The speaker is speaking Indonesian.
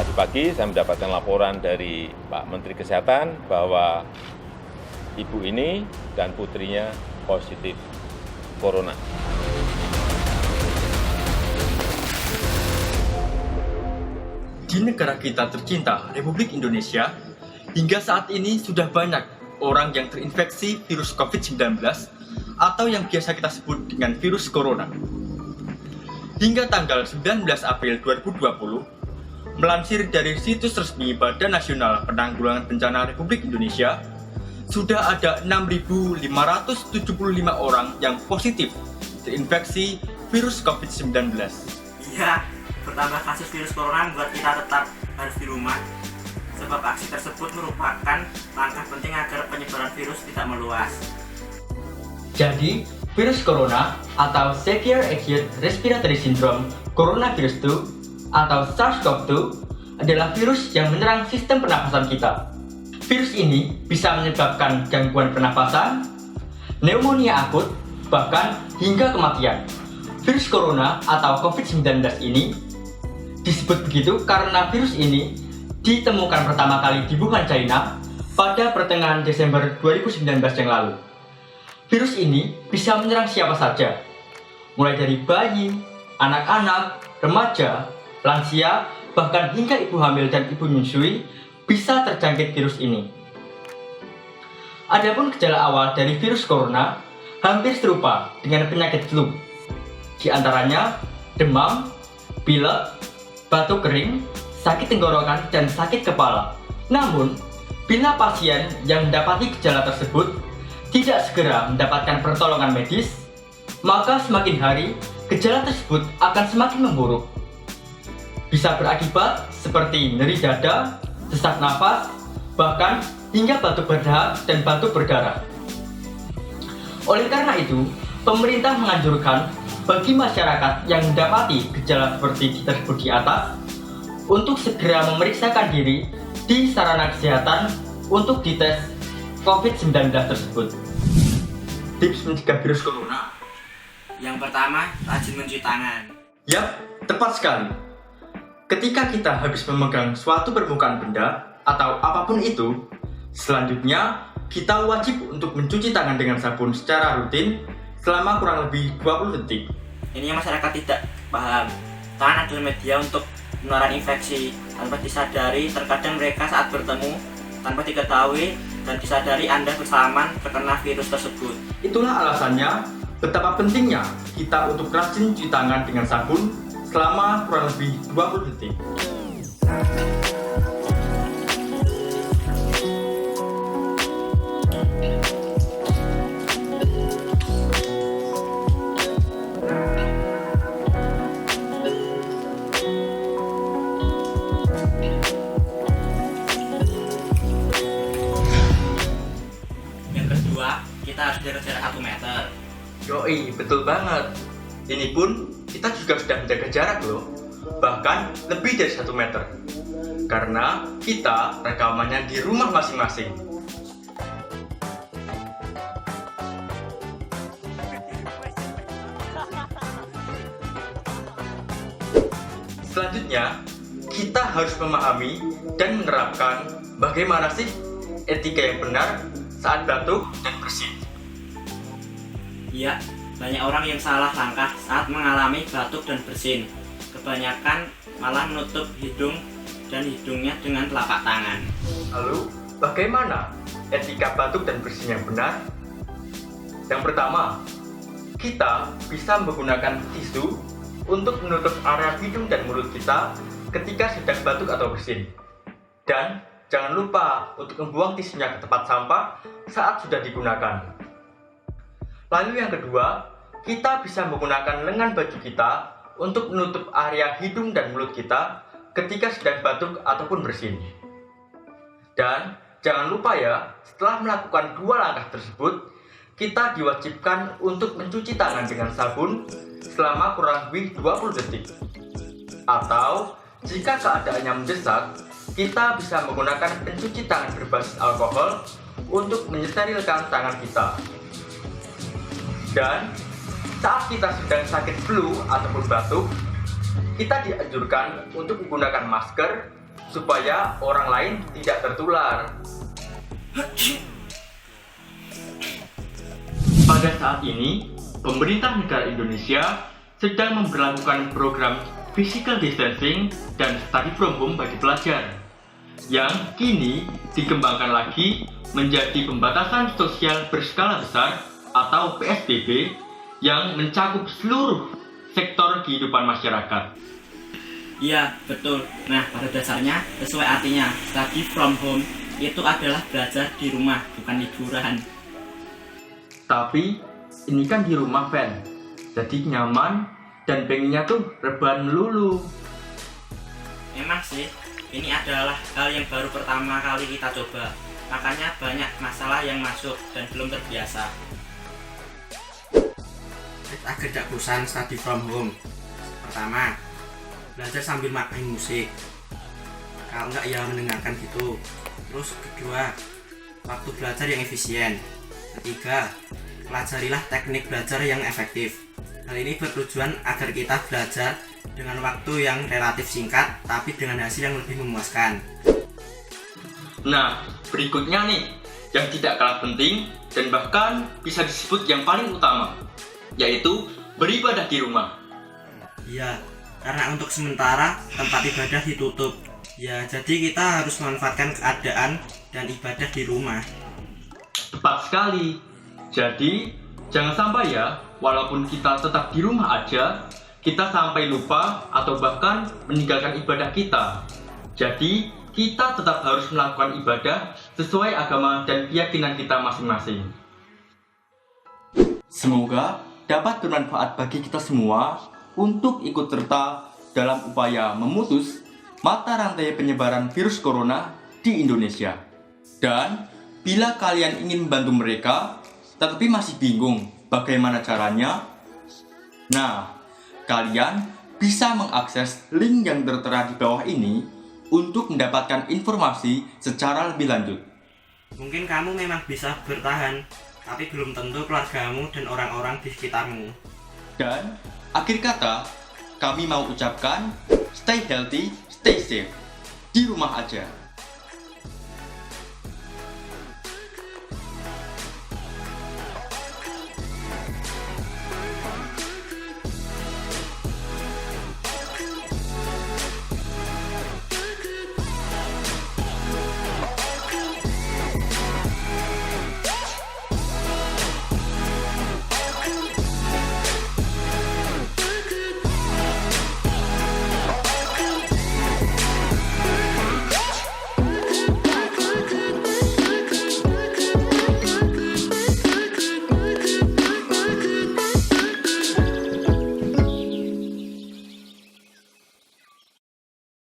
Tadi pagi saya mendapatkan laporan dari Pak Menteri Kesehatan bahwa ibu ini dan putrinya positif corona. Di negara kita tercinta, Republik Indonesia, hingga saat ini sudah banyak orang yang terinfeksi virus COVID-19 atau yang biasa kita sebut dengan virus corona. Hingga tanggal 19 April 2020, melansir dari situs resmi Badan Nasional Penanggulangan Bencana Republik Indonesia, sudah ada 6.575 orang yang positif terinfeksi virus COVID-19. Iya, bertambah kasus virus corona membuat kita tetap harus di rumah, sebab aksi tersebut merupakan langkah penting agar penyebaran virus tidak meluas. Jadi, virus corona atau Severe Acute Respiratory Syndrome Coronavirus 2 atau SARS-CoV-2 adalah virus yang menyerang sistem pernapasan kita. Virus ini bisa menyebabkan gangguan pernapasan, pneumonia akut, bahkan hingga kematian. Virus corona atau COVID-19 ini disebut begitu karena virus ini ditemukan pertama kali di Wuhan, China pada pertengahan Desember 2019 yang lalu. Virus ini bisa menyerang siapa saja, mulai dari bayi, anak-anak, remaja, lansia, bahkan hingga ibu hamil dan ibu menyusui bisa terjangkit virus ini. Adapun gejala awal dari virus corona hampir serupa dengan penyakit flu. Di antaranya demam, pilek, batuk kering, sakit tenggorokan, dan sakit kepala. Namun, bila pasien yang mendapati gejala tersebut tidak segera mendapatkan pertolongan medis, maka semakin hari gejala tersebut akan semakin memburuk. Bisa berakibat seperti nyeri dada, sesak nafas, bahkan hingga batuk berdahak dan batuk berdarah. Oleh karena itu, pemerintah menganjurkan bagi masyarakat yang mendapati gejala seperti tersebut di atas untuk segera memeriksakan diri di sarana kesehatan untuk dites COVID-19 tersebut. Tips mencegah virus corona. Yang pertama, rajin mencuci tangan. Yap, tepat sekali. Ketika kita habis memegang suatu permukaan benda atau apapun itu, selanjutnya kita wajib untuk mencuci tangan dengan sabun secara rutin selama kurang lebih 20 detik. Ini yang masyarakat tidak paham. Tangan adalah media untuk penularan infeksi. Tanpa disadari, terkadang mereka saat bertemu tanpa diketahui dan disadari Anda bersalaman terkena virus tersebut. Itulah alasannya betapa pentingnya kita untuk rajin cuci tangan dengan sabun selama kurang lebih 20 detik. Kita harus jaga jarak 1 meter. Yoi, betul banget. Ini pun kita juga sudah menjaga jarak loh, bahkan lebih dari 1 meter. Karena kita rekamannya di rumah masing-masing. Selanjutnya, kita harus memahami dan menerapkan bagaimana sih etika yang benar saat batuk dan bersin. Iya, banyak orang yang salah langkah saat mengalami batuk dan bersin. Kebanyakan malah menutup hidung dan hidungnya dengan telapak tangan. Lalu, bagaimana etika batuk dan bersin yang benar? Yang pertama, kita bisa menggunakan tisu untuk menutup area hidung dan mulut kita ketika sedang batuk atau bersin. Dan jangan lupa untuk membuang tisunya ke tempat sampah saat sudah digunakan. Lalu yang kedua, kita bisa menggunakan lengan baju kita untuk menutup area hidung dan mulut kita ketika sedang batuk ataupun bersin. Dan jangan lupa ya, setelah melakukan 2 langkah tersebut, kita diwajibkan untuk mencuci tangan dengan sabun selama kurang lebih 20 detik. Atau, jika keadaannya mendesak, kita bisa menggunakan pencuci tangan berbasis alkohol untuk mensterilkan tangan kita. Dan saat kita sedang sakit flu ataupun batuk, kita dianjurkan untuk menggunakan masker supaya orang lain tidak tertular. Pada saat ini, pemerintah negara Indonesia sedang memberlakukan program physical distancing dan study from home bagi pelajar, yang kini dikembangkan lagi menjadi pembatasan sosial berskala besar atau PSBB yang mencakup seluruh sektor kehidupan masyarakat. Iya, betul. Nah, pada dasarnya sesuai artinya, study from home itu adalah belajar di rumah, bukan liburan. Tapi ini kan di rumah, Fen, jadi nyaman dan pengennya tuh rebahan melulu. Memang sih, ini adalah hal yang baru pertama kali kita coba. Makanya banyak masalah yang masuk dan belum terbiasa. Agar tidak bosan study from home. Pertama, belajar sambil main musik. Kalau enggak ya mendengarkan gitu. Terus kedua, waktu belajar yang efisien. Ketiga, pelajarilah teknik belajar yang efektif. Hal ini bertujuan agar kita belajar dengan waktu yang relatif singkat tapi dengan hasil yang lebih memuaskan. Nah, berikutnya nih, yang tidak kalah penting dan bahkan bisa disebut yang paling utama, yaitu beribadah di rumah. Iya, karena untuk sementara tempat ibadah ditutup. Ya, jadi kita harus memanfaatkan keadaan dan ibadah di rumah. Tepat sekali. Jadi, jangan sampai ya, walaupun kita tetap di rumah aja, kita sampai lupa atau bahkan meninggalkan ibadah kita. Jadi, kita tetap harus melakukan ibadah sesuai agama dan keyakinan kita masing-masing. Semoga dapat bermanfaat bagi kita semua untuk ikut serta dalam upaya memutus mata rantai penyebaran virus corona di Indonesia. Dan bila kalian ingin membantu mereka, tetapi masih bingung bagaimana caranya, nah, kalian bisa mengakses link yang tertera di bawah ini untuk mendapatkan informasi secara lebih lanjut. Mungkin kamu memang bisa bertahan, tapi belum tentu keluargamu dan orang-orang di sekitarmu. Dan akhir kata, kami mau ucapkan stay healthy, stay safe. Di rumah aja.